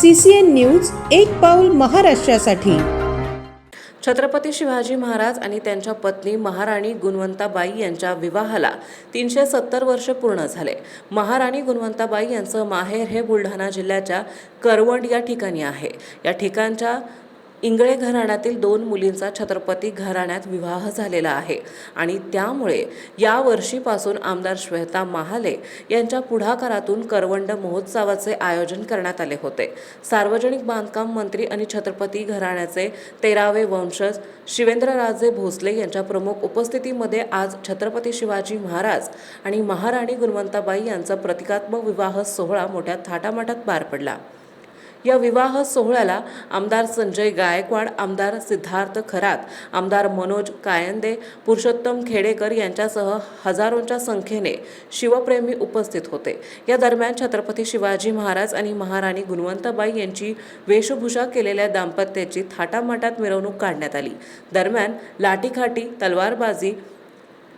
CCN news एक पाऊल महाराष्ट्रासाठी। छत्रपती शिवाजी महाराज आणि त्यांच्या पत्नी महाराणी गुणवंताबाई यांच्या विवाहाला 370 वर्ष पूर्ण झाले। महाराणी गुणवंताबाई यांचं माहेर हे बुलढाणा जिल्ह्याच्या करवंड या ठिकाणी आहे। या ठिकाणच्या इंगळे घराण्यातील 2 मुलींचा छत्रपती घराण्यात विवाह झालेला आहे आणि त्यामुळे या वर्षीपासून आमदार श्वेता महाले यांच्या पुढाकारातून करवंड महोत्सवाचे आयोजन करण्यात आले होते। सार्वजनिक बांधकाम मंत्री आणि छत्रपती घराण्याचे 13वे वंशज शिवेंद्रराजे भोसले यांच्या प्रमुख उपस्थितीमध्ये आज छत्रपती शिवाजी महाराज आणि महाराणी गुणवंताबाई यांचा प्रतिकात्मक विवाह सोहळा मोठ्या थाटामाटात पार पडला। या विवाह सोहळ्याला आमदार संजय गायकवाड, आमदार सिद्धार्थ खरात, आमदार मनोज कायंदे, पुरुषोत्तम खेडेकर यांच्यासह हजारोंच्या संख्येने शिवप्रेमी उपस्थित होते। या दरम्यान छत्रपती शिवाजी महाराज आणि महाराणी गुणवंताबाई यांची वेशभूषा केलेल्या दाम्पत्याची थाटामाटात मिरवणूक काढण्यात आली। दरम्यान लाठीकाठी, तलवारबाजी,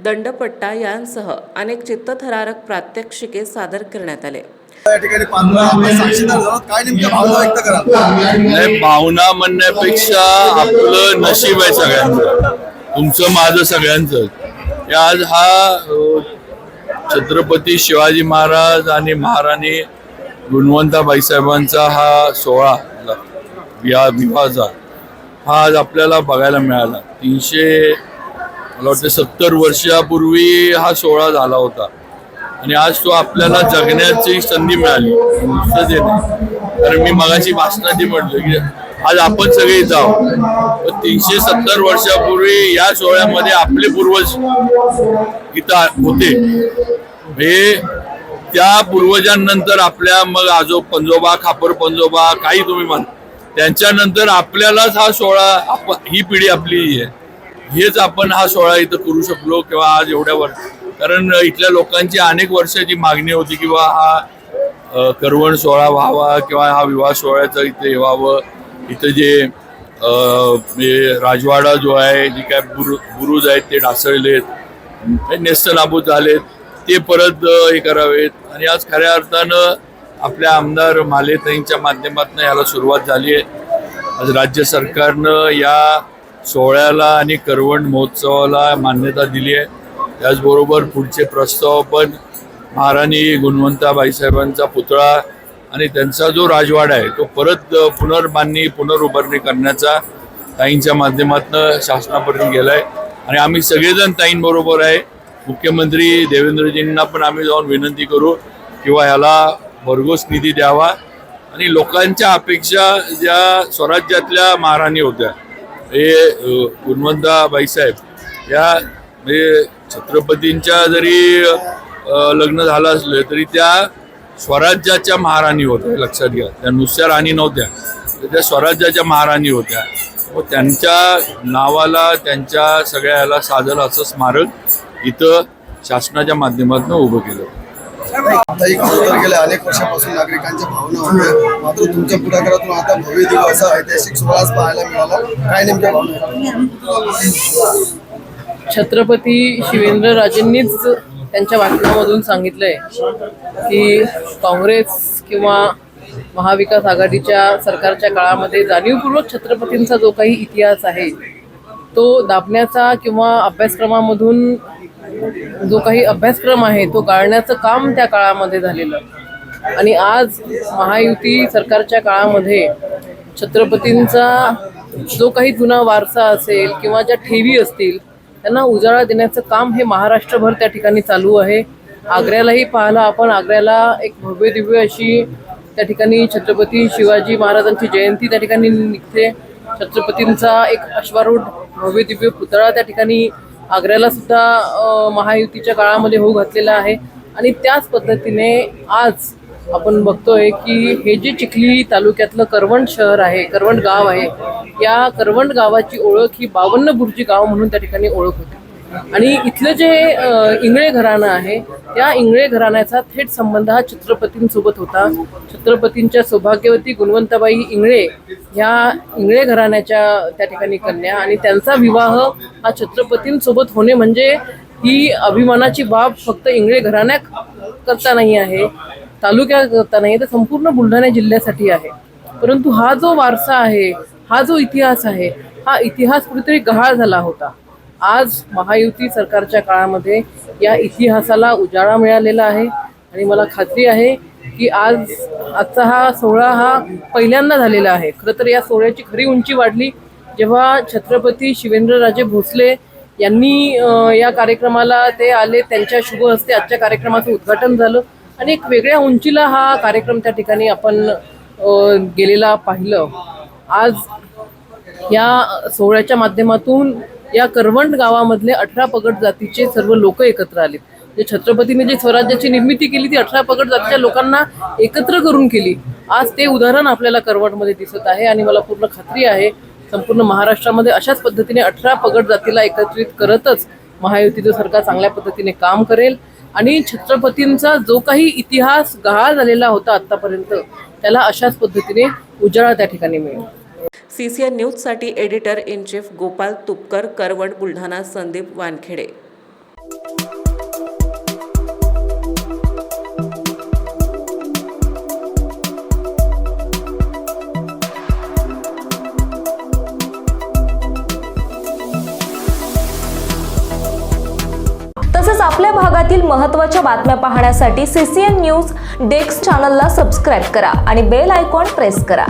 दंडपट्टा यांसह अनेक चित्तथरारक प्रात्यक्षिके सादर करण्यात आले। या ठिकाणी साक्षीदार झालात, काय नेमक्या भावना व्यक्त कराल? भावना म्हणण्यापेक्षा आपलं नशीब आहे सगळ्यांचं, तुमचं माझं सगळ्यांचं। आज हा छत्रपती शिवाजी महाराज आणि महाराणी गुणवंताबाई साहेबांचा हा सोहळा विवाहाचा हा आज आपल्याला बघायला मिळाला। 370 वर्षापूर्वी हा सोहळा झाला होता आणि आज तो आपल्याला जगण्याची संधी मिळाली। कारण मी मगाशी भाषणात म्हटलं की आज आपण सगळे इथं आहोत। 370 वर्षापूर्वी या सोहळ्यामध्ये आपले पूर्वज इथं होते। हे त्या पूर्वजांनंतर आपल्या मग आजो पंजोबा, खापर पंजोबा, काही तुम्ही म्हणा, त्यांच्यानंतर आपल्यालाच हा सोहळा, ही पिढी आपली आहे, हेच आपण हा सोहळा इथं करू शकलो किंवा आज एवढ्या वर्ष। कारण इथल्या लोकांची अनेक वर्षाची मागणी होती किंवा हा करवण सोहळा व्हावा किंवा हा विवाह सोहळ्याचं इथे व्हावं। इथं जे राजवाडा जो आहे, जे काय बुरुज आहेत ते ढासळलेत, नेस्तनाबूत झालेत, ते परत हे करावेत। आणि आज खऱ्या अर्थानं आपल्या आमदार मालेताईंच्या माध्यमातून याला सुरुवात झाली आहे। आज राज्य सरकारनं या सोहळ्याला आणि करवंड महोत्सवाला मान्यता दिली आहे। त्याचबरोबर पुढचे प्रस्ताव पण महाराणी गुणवंताबाई साहेबांचा पुतळा आणि त्यांचा जो राजवाडा आहे तो परत पुनरुभारणी करण्याचा ताईंच्या माध्यमातून शासनापर्यंत गेला आहे आणि आम्ही सगळेजण ताईंबरोबर आहे। मुख्यमंत्री देवेंद्रजींना पण आम्ही जाऊन विनंती करू किंवा ह्याला भरघोस निधी द्यावा आणि लोकांच्या अपेक्षा ज्या स्वराज्यातल्या महाराणी होत्या, हे गुणवंताबाई साहेब या म्हणजे छत्रपतींच्या जरी लग्न झालं असलं तरी त्या स्वराज्याच्या महाराणी होत्या, लक्षात घ्या। त्या नुसत्या राणी नव्हत्या, त्या स्वराज्याच्या महाराणी होत्या। व त्यांच्या नावाला, त्यांच्या सगळ्या ह्याला साधलं असं स्मारक इथं शासनाच्या माध्यमातून उभं केलं। गेल्या अनेक वर्षापासून नागरिकांच्या भावना होत्या, मात्र तुमच्या पुढाकारातून आता भव्य दिवस ऐतिहासिक सोहळा पाहायला मिळाला, काय नेमक्या भावना? छत्रपती शिवेंद्रराजेंनीच त्यांच्या भाषणामधून सांगितलंय की काँग्रेस किंवा महाविकास आघाडीच्या सरकारच्या काळामध्ये जाणीवपूर्वक छत्रपतींचा जो काही इतिहास आहे तो दाबण्याचा किंवा अभ्यासक्रमामधून जो काही अभ्यासक्रम आहे तो गाळण्याचं काम त्या काळामध्ये झालेलं। आणि आज महायुती सरकारच्या काळामध्ये छत्रपतींचा जो काही जुना वारसा असेल किंवा ज्या ठेवी असतील त्यांना उजाळा देण्याचं काम हे महाराष्ट्रभर त्या ठिकाणी चालू आहे। आग्र्यालाही पाहिलं आपण, आग्र्याला एक भव्य दिव्य अशी त्या ठिकाणी छत्रपती शिवाजी महाराजांची जयंती त्या ठिकाणी निघते। छत्रपतींचा एक अश्वारूढ भव्य दिव्य पुतळा त्या ठिकाणी आग्र्याला सुद्धा महायुतीच्या काळामध्ये होऊ घातलेला आहे। आणि त्याच पद्धतीने आज आपण बघतोय की हे जे चिखली तालुक्यातलं करवंड शहर आहे, करवंड गाव आहे, या करवंड गावाची ओळख ही 52 बुर्जी गाव म्हणून त्या ठिकाणी ओळख होती। आणि इथलं जे इंगळे घराणं आहे त्या इंगळे घराण्याचा थेट संबंध हा छत्रपतींसोबत होता। छत्रपतींच्या सौभाग्यवती गुणवंताबाई इंगळे ह्या इंगळे घराण्याच्या त्या ठिकाणी कन्या आणि त्यांचा विवाह हा छत्रपतींसोबत होणे म्हणजे ही अभिमानाची बाब फक्त इंगळे घराण्याकरता नाही आहे, तालुक्याकरता नाही, तर संपूर्ण बुलढाणा जिल्ह्यासाठी आहे। परंतु हा जो वारसा आहे, हा जो इतिहास आहे, हा इतिहास कुठेतरी गहाळ झाला होता. आज महायुती सरकारच्या काळामध्ये या इतिहासाला उजाळा मिळालेला आहे आणि मला खात्री आहे की आजचा हा सोहळा हा पहिल्यांदा झालेला आहे. खरं तर या सोहळ्याची खरी उंची वाढली जेव्हा छत्रपती शिवेंद्रराजे भोसले यांनी या कार्यक्रमाला ते आले. त्यांच्या शुभ हस्ते आजच्या कार्यक्रमाचं उद्घाटन झालं आणि एक वेगळ्या उंचीला हा कार्यक्रम त्या ठिकाणी आपण गेलेला पाहिलं. आज या सोहळ्याच्या माध्यमातून या करवंद गावामधले 18 पगड जातीचे सर्व लोक एकत्र आले. जे छत्रपतीने जे स्वराज्याची निर्मिती केली ती 18 पगड जातीच्या लोकांना एकत्र करून केली. आज ते उदाहरण आपल्याला करवंदमध्ये दिसत आहे आणि मला पूर्ण खात्री आहे संपूर्ण महाराष्ट्रामध्ये अशाच पद्धतीने 18 पगड जातीला एकत्रित करतच महायुतीचं सरकार चांगल्या पद्धतीने काम करेल आणि छत्रपतींचा जो काही इतिहास गहाळ झालेला होता आतापर्यंत त्याला अशाच पद्धतीने उजाळा त्या ठिकाणी मिळेल. CCN न्यूजसाठी editor in chief Gopal Tupkar, Karwand, Buldhana. Sandeep Wankhede. तसेच आपल्या भागातील महत्त्वाच्या बातम्या पाहण्यासाठी CCN न्यूज डेस्क चॅनलला सबस्क्राईब करा आणि बेल आयकॉन प्रेस करा.